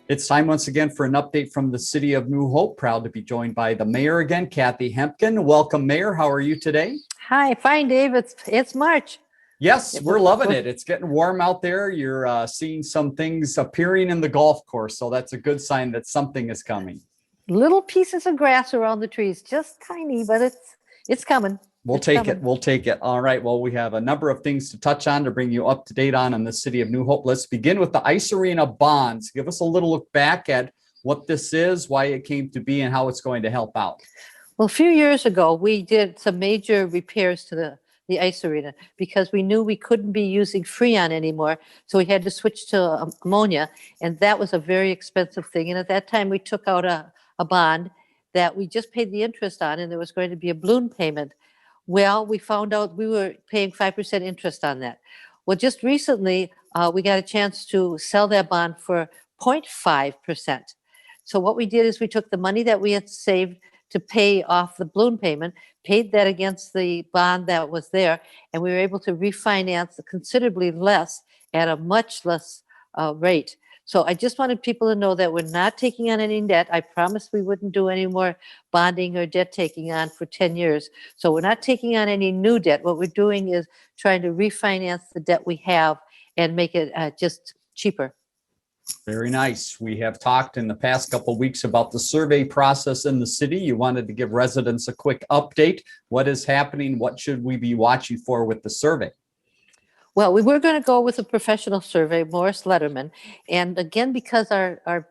It's time once again for an update from the city of New Hope. Proud to be joined by the mayor again, Kathi Hemken. Welcome, Mayor. How are you today? Hi, fine, Dave. It's March. Yes, we're loving it. It's getting warm out there. You're seeing some things appearing in the golf course, so that's a good sign that something is coming. Little pieces of grass around the trees, just tiny, but it's coming. We'll It's take coming. it. We'll take it. All right. Well, we have a number of things to touch on to bring you up to date on in the city of New Hope. Let's begin with the Ice Arena bonds. Give us a little look back at what this is, why it came to be, and how it's going to help out. Well, a few years ago, we did some major repairs to the ice arena because we knew we couldn't be using Freon anymore. So we had to switch to ammonia, and that was a very expensive thing. And at that time, we took out a bond that we just paid the interest on, and there was going to be a balloon payment. Well, we found out we were paying 5% interest on that. Well, just recently, we got a chance to sell that bond for 0.5%. So what we did is we took the money that we had saved to pay off the balloon payment, paid that against the bond that was there, and we were able to refinance considerably less at a much less rate. So I just wanted people to know that we're not taking on any debt. I promised we wouldn't do any more bonding or debt taking on for 10 years. So we're not taking on any new debt. What we're doing is trying to refinance the debt we have and make it just cheaper. Very nice. We have talked in the past couple of weeks about the survey process in the city. You wanted to give residents a quick update. What is happening? What should we be watching for with the survey? Well, we were going to go with a professional survey, Morris Letterman. And again, because our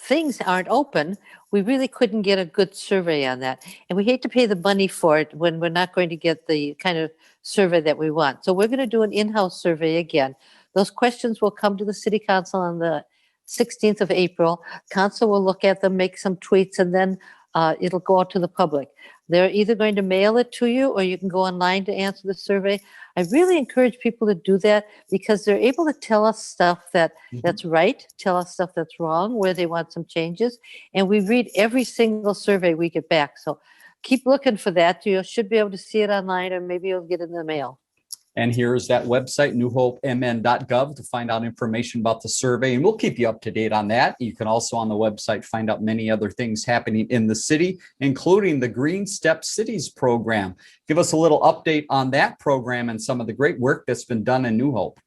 things aren't open, we really couldn't get a good survey on that. And we hate to pay the money for it when we're not going to get the kind of survey that we want. So we're going to do an in-house survey again. Those questions will come to the city council on the 16th of April. Council will look at them, make some tweets, and then it'll go out to the public. They're either going to mail it to you or you can go online to answer the survey. I really encourage people to do that because they're able to tell us stuff that's right, tell us stuff that's wrong, where they want some changes. And we read every single survey we get back. So keep looking for that. You should be able to see it online, or maybe you'll get it in the mail. And here's that website, newhopemn.gov, to find out information about the survey. And we'll keep you up to date on that. You can also on the website find out many other things happening in the city, including the Green Step Cities program. Give us a little update on that program and some of the great work that's been done in New Hope.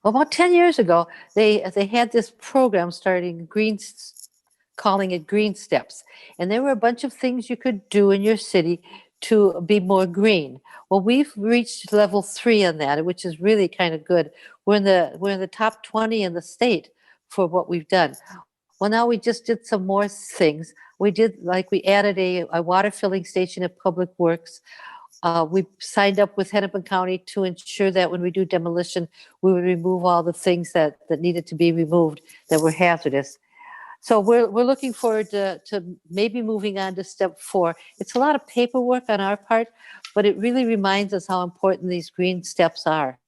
Well, about 10 years ago, they had this program starting calling it Green Steps. And there were a bunch of things you could do in your city to be more green. Well, we've reached level 3 on that, which is really kind of good. We're in the top 20 in the state for what we've done. Well, now we just did some more things. We added a water filling station at Public Works. We signed up with Hennepin County to ensure that when we do demolition, we would remove all the things that needed to be removed that were hazardous. So we're looking forward to maybe moving on to step 4. It's a lot of paperwork on our part, but it really reminds us how important these green steps are.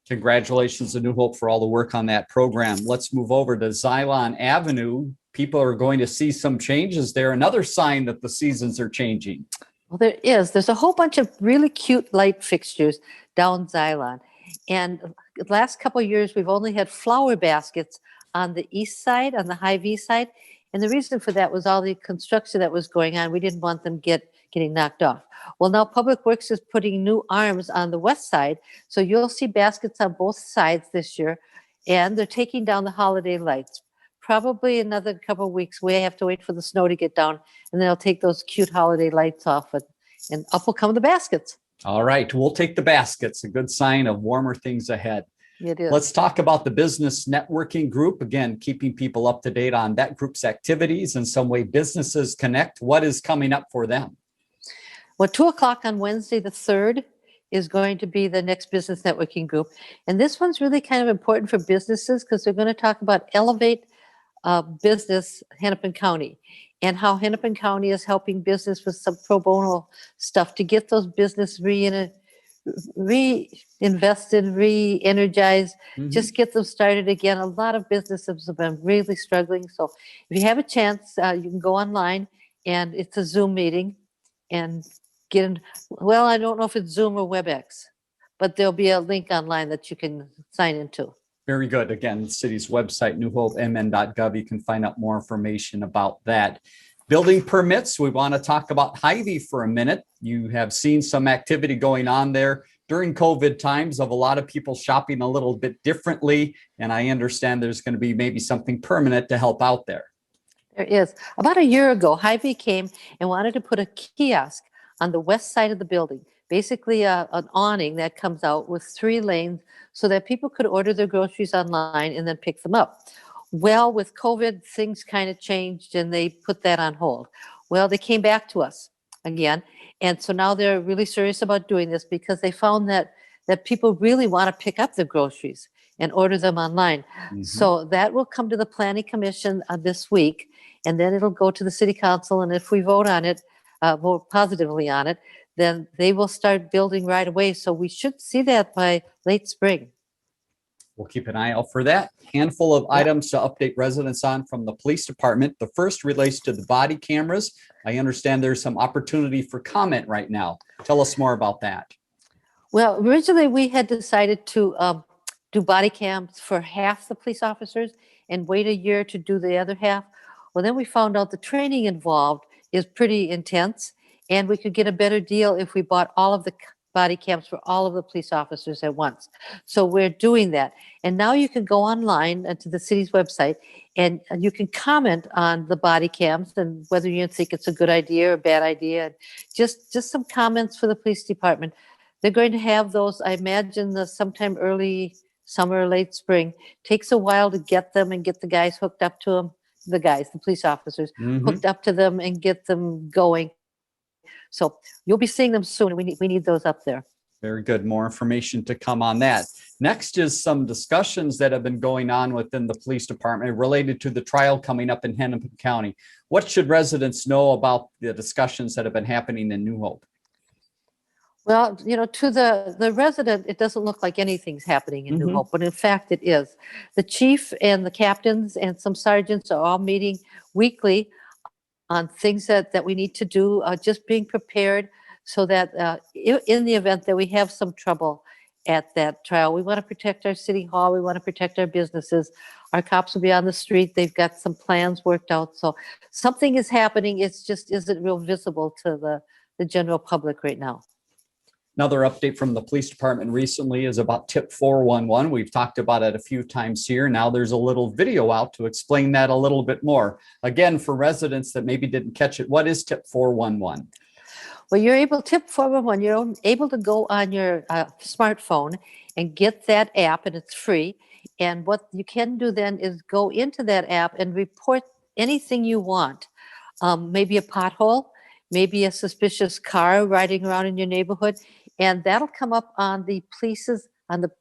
Congratulations to New Hope for all the work on that program. Let's move over to Xylon Avenue. People are going to see some changes there. Another sign that the seasons are changing. Well, there is. There's a whole bunch of really cute light fixtures down Xylon. And the last couple of years, we've only had flower baskets on the east side, on the Hy-Vee side. And the reason for that was all the construction that was going on. We didn't want them getting knocked off. Well, now Public Works is putting new arms on the west side. So you'll see baskets on both sides this year. And they're taking down the holiday lights. Probably another couple of weeks. We have to wait for the snow to get down. And then they'll take those cute holiday lights off. And up will come the baskets. All right. We'll take the baskets. A good sign of warmer things ahead. It is. Let's talk about the business networking group. Again, keeping people up to date on that group's activities and some way businesses connect. What is coming up for them? Well, 2:00 on Wednesday, the 3rd, is going to be the next business networking group. And this one's really kind of important for businesses because they're going to talk about Elevate Business Hennepin County and how Hennepin County is helping business with some pro bono stuff to get those business reinvested, re-energized, just get them started again. A lot of businesses have been really struggling. So if you have a chance, you can go online, and it's a Zoom meeting and get in. Well, I don't know if it's Zoom or WebEx, but there'll be a link online that you can sign into. Very good. Again, the city's website, newhopemn.gov. You can find out more information about that. Building permits, we want to talk about Hy-Vee for a minute. You have seen some activity going on there during COVID times of a lot of people shopping a little bit differently. And I understand there's going to be maybe something permanent to help out there. There is. About a year ago, Hy-Vee came and wanted to put a kiosk on the west side of the building, basically an awning that comes out with 3 lanes so that people could order their groceries online and then pick them up. Well, with COVID, things kind of changed and they put that on hold. Well, they came back to us again. And so now they're really serious about doing this because they found that people really want to pick up the groceries and order them online. Mhm. So that will come to the Planning Commission this week, and then it'll go to the City Council. And if we vote on it, vote positively on it, then they will start building right away. So we should see that by late spring. We'll keep an eye out for that. Handful of items to update residents on from the police department. The first relates to the body cameras. I understand there's some opportunity for comment right now. Tell us more about that. Well, originally we had decided to do body cams for half the police officers and wait a year to do the other half. Well, then we found out the training involved is pretty intense, and we could get a better deal if we bought all of the body cams for all of the police officers at once. So we're doing that. And now you can go online to the city's website and you can comment on the body cams and whether you think it's a good idea or a bad idea. Just some comments for the police department. They're going to have those, I imagine, sometime early summer, late spring. Takes a while to get them and get the guys hooked up to them. The police officers, hooked up to them and get them going. So you'll be seeing them soon. We need those up there. Very good. More information to come on that. Next is some discussions that have been going on within the police department related to the trial coming up in Hemken County. What should residents know about the discussions that have been happening in New Hope? Well, to the resident, it doesn't look like anything's happening in New Hope, but in fact it is. The chief and the captains and some sergeants are all meeting weekly on things that we need to do, just being prepared so that in the event that we have some trouble at that trial, we want to protect our city hall, we want to protect our businesses. Our cops will be on the street, they've got some plans worked out. So something is happening, it's just isn't real visible to the general public right now. Another update from the police department recently is about tip 411. We've talked about it a few times here. Now there's a little video out to explain that a little bit more. Again, for residents that maybe didn't catch it, what is tip 411? Well, tip 411, you're able to go on your smartphone and get that app, and it's free. And what you can do then is go into that app and report anything you want. Maybe a pothole, maybe a suspicious car riding around in your neighborhood. And that'll come up on the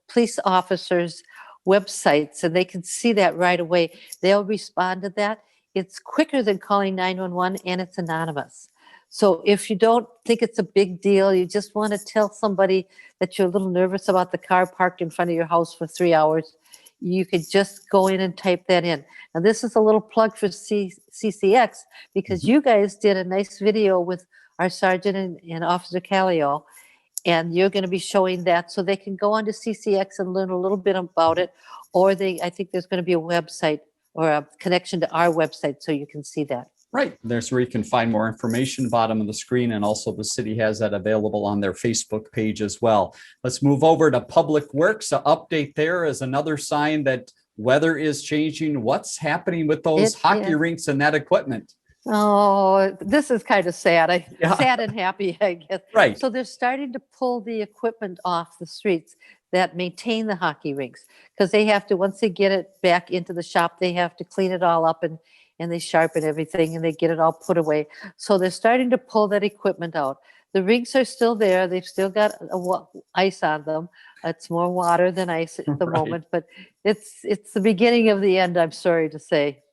police officers' websites, and they can see that right away. They'll respond to that. It's quicker than calling 911, and it's anonymous. So if you don't think it's a big deal, you just want to tell somebody that you're a little nervous about the car parked in front of your house for 3 hours, you could just go in and type that in. Now, this is a little plug for CCX, because you guys did a nice video with our sergeant and Officer Callio, and you're going to be showing that so they can go onto CCX and learn a little bit about it. Or I think there's going to be a website or a connection to our website so you can see that. Right. There's where you can find more information, bottom of the screen. And also the city has that available on their Facebook page as well. Let's move over to Public Works. An update there is another sign that weather is changing. What's happening with those hockey rinks and that equipment? Oh, this is kind of sad. Sad and happy, I guess. Right. So they're starting to pull the equipment off the streets that maintain the hockey rinks, because they have to, once they get it back into the shop, they have to clean it all up and they sharpen everything and they get it all put away. So they're starting to pull that equipment out. The rinks are still there. They've still got ice on them. It's more water than ice at the moment, but it's the beginning of the end, I'm sorry to say.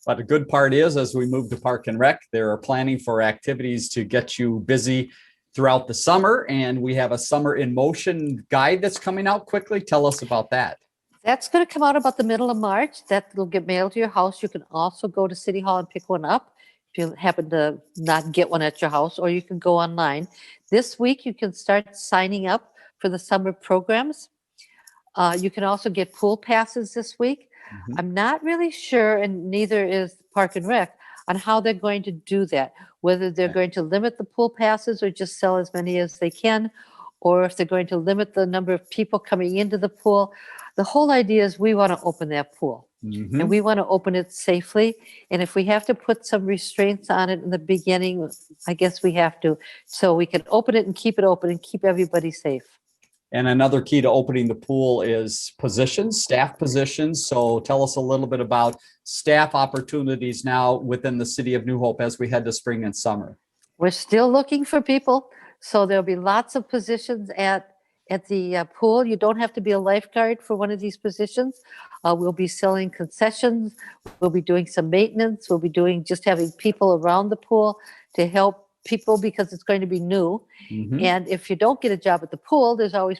But the good part is, as we move to Park and Rec, there are planning for activities to get you busy throughout the summer. And we have a Summer in Motion guide that's coming out quickly. Tell us about that. That's going to come out about the middle of March. That will get mailed to your house. You can also go to City Hall and pick one up if you happen to not get one at your house, or you can go online. This week, you can start signing up for the summer programs. You can also get pool passes this week. Mhm. I'm not really sure, and neither is Park and Rec, on how they're going to do that, whether they're Okay. going to limit the pool passes or just sell as many as they can, or if they're going to limit the number of people coming into the pool. The whole idea is we want to open that pool, and Mhm. we want to open it safely. And if we have to put some restraints on it in the beginning, I guess we have to, so we can open it and keep it open and keep everybody safe. And another key to opening the pool is positions, staff positions. So tell us a little bit about staff opportunities now within the city of New Hope as we head to spring and summer. We're still looking for people, so there'll be lots of positions at the pool. You don't have to be a lifeguard for one of these positions. We'll be selling concessions. We'll be doing some maintenance. We'll be doing just having people around the pool to help people because it's going to be new. Mhm. And if you don't get a job at the pool, there's always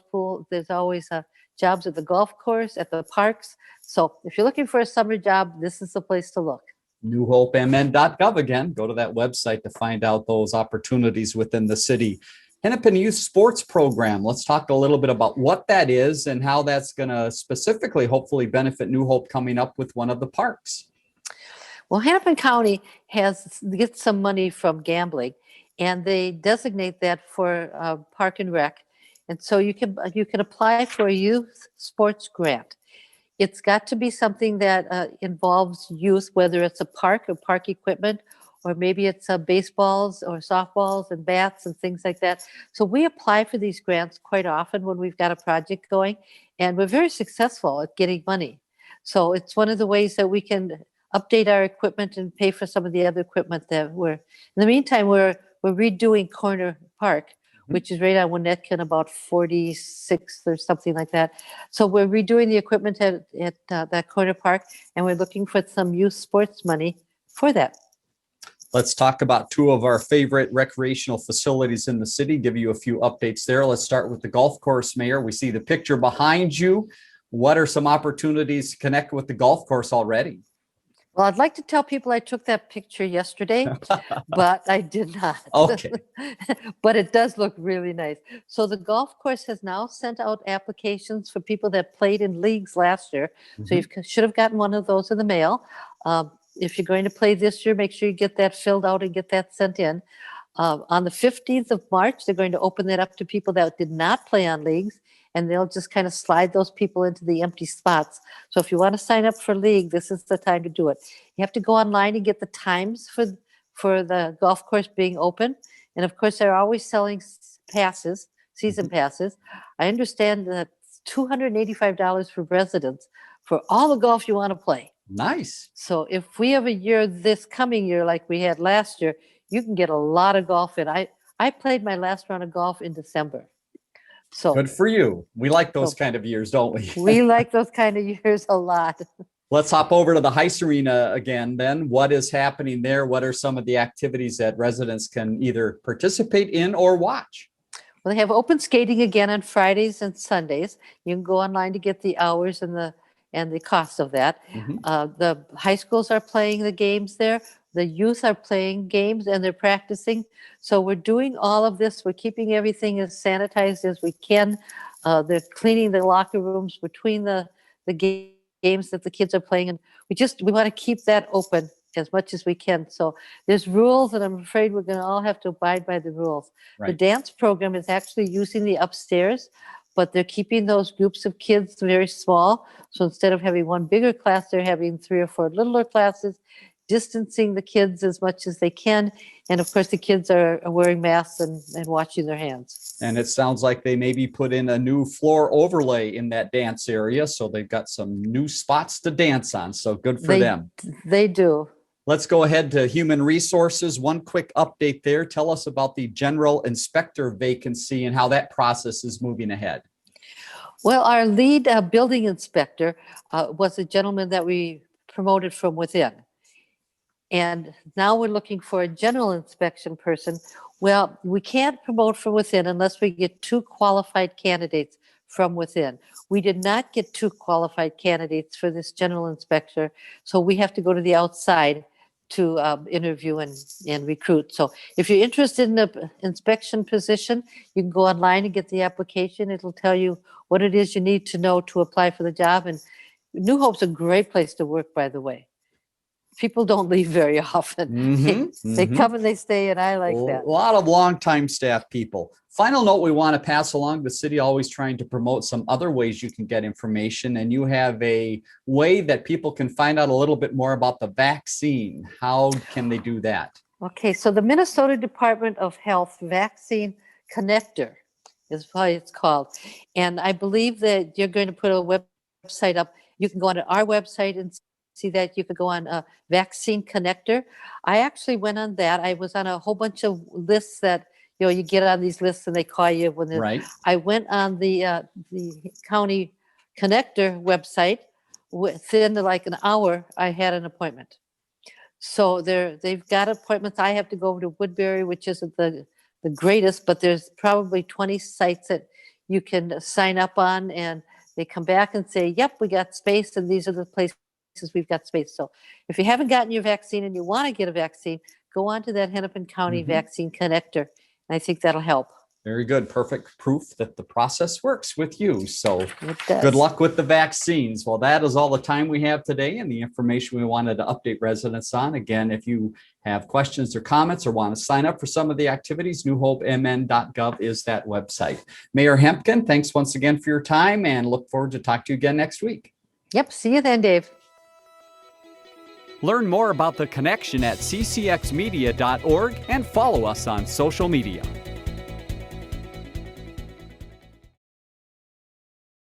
jobs at the golf course, at the parks. So if you're looking for a summer job, this is the place to look. newhopemn.gov again. Go to that website to find out those opportunities within the city. Hennepin Youth Sports Program. Let's talk a little bit about what that is and how that's going to specifically, hopefully, benefit New Hope coming up with one of the parks. Well, Hennepin County gets some money from gambling, and they designate that for Park and Rec, and so you can apply for a youth sports grant. It's got to be something that involves youth, whether it's a park or park equipment, or maybe it's baseballs or softballs and bats and things like that. So we apply for these grants quite often when we've got a project going, and we're very successful at getting money. So it's one of the ways that we can update our equipment and pay for some of the other equipment that in the meantime, we're redoing Corner Park, which is right on Winnetka, about 46th or something like that. So we're redoing the equipment at that Corner Park, and we're looking for some youth sports money for that. Let's talk about two of our favorite recreational facilities in the city, give you a few updates there. Let's start with the golf course, Mayor. We see the picture behind you. What are some opportunities to connect with the golf course already? Well, I'd like to tell people I took that picture yesterday, but I did not. Okay. But it does look really nice. So the golf course has now sent out applications for people that played in leagues last year. So you should have gotten one of those in the mail. If you're going to play this year, make sure you get that filled out and get that sent in. On the 15th of March, they're going to open that up to people that did not play on leagues, and they'll just kind of slide those people into the empty spots. So if you want to sign up for league, this is the time to do it. You have to go online and get the times for the golf course being open. And of course, they're always selling passes, season passes. I understand that it's $285 for residents for all the golf you want to play. Nice. So if we have a year this coming year like we had last year, you can get a lot of golf in. I played my last round of golf in December. So Good for you. We like those kind of years, don't we? we like those kind of years a lot. Let's hop over to the Heist Arena again then. What is happening there? What are some of the activities that residents can either participate in or watch? Well, they have open skating again on Fridays and Sundays. You can go online to get the hours and the cost of that. The high schools are playing the games there. The youth are playing games and they're practicing. So we're doing all of this. We're keeping everything as sanitized as we can. They're cleaning the locker rooms between the games that the kids are playing. And we want to keep that open as much as we can. So there's rules, and I'm afraid we're going to all have to abide by the rules. Right. The dance program is actually using the upstairs, but they're keeping those groups of kids very small. So instead of having one bigger class, they're having 3 or 4 littler classes, distancing the kids as much as they can. And of course, the kids are wearing masks and washing their hands. And it sounds like they maybe put in a new floor overlay in that dance area. So they've got some new spots to dance on. So good for them. They do. Let's go ahead to human resources. One quick update there. Tell us about the general inspector vacancy and how that process is moving ahead. Well, our lead building inspector was a gentleman that we promoted from within. And now we're looking for a general inspection person. Well, we can't promote from within unless we get 2 qualified candidates from within. We did not get 2 qualified candidates for this general inspector, so we have to go to the outside to interview and recruit. So if you're interested in the inspection position, you can go online and get the application. It'll tell you what it is you need to know to apply for the job. And New Hope's a great place to work, by the way. People don't leave very often. They come and they stay, and I like that. A lot of longtime staff people. Final note we want to pass along, the city always trying to promote some other ways you can get information, and you have a way that people can find out a little bit more about the vaccine. How can they do that? Okay, so the Minnesota Department of Health Vaccine Connector is what it's called. And I believe that you're going to put a website up. You can go onto our website and see that. You could go on a Vaccine Connector. I actually went on that. I was on a whole bunch of lists that, you get on these lists and they call you when they're, Right. I went on the county connector website. Within like an hour, I had an appointment. So they've got appointments. I have to go over to Woodbury, which isn't the greatest, but there's probably 20 sites that you can sign up on, and they come back and say, yep, we got space, and these are the places we've got space. So if you haven't gotten your vaccine and you want to get a vaccine, go on to that Hennepin County Vaccine Connector. And I think that'll help. Very good. Perfect proof that the process works with you. So It does. good luck with the vaccines. Well, that is all the time we have today and the information we wanted to update residents on. Again, if you have questions or comments or want to sign up for some of the activities, newhopemn.gov is that website. Mayor Hemken, thanks once again for your time, and look forward to talk to you again next week. Yep. See you then, Dave. Learn more about The Connection at ccxmedia.org and follow us on social media.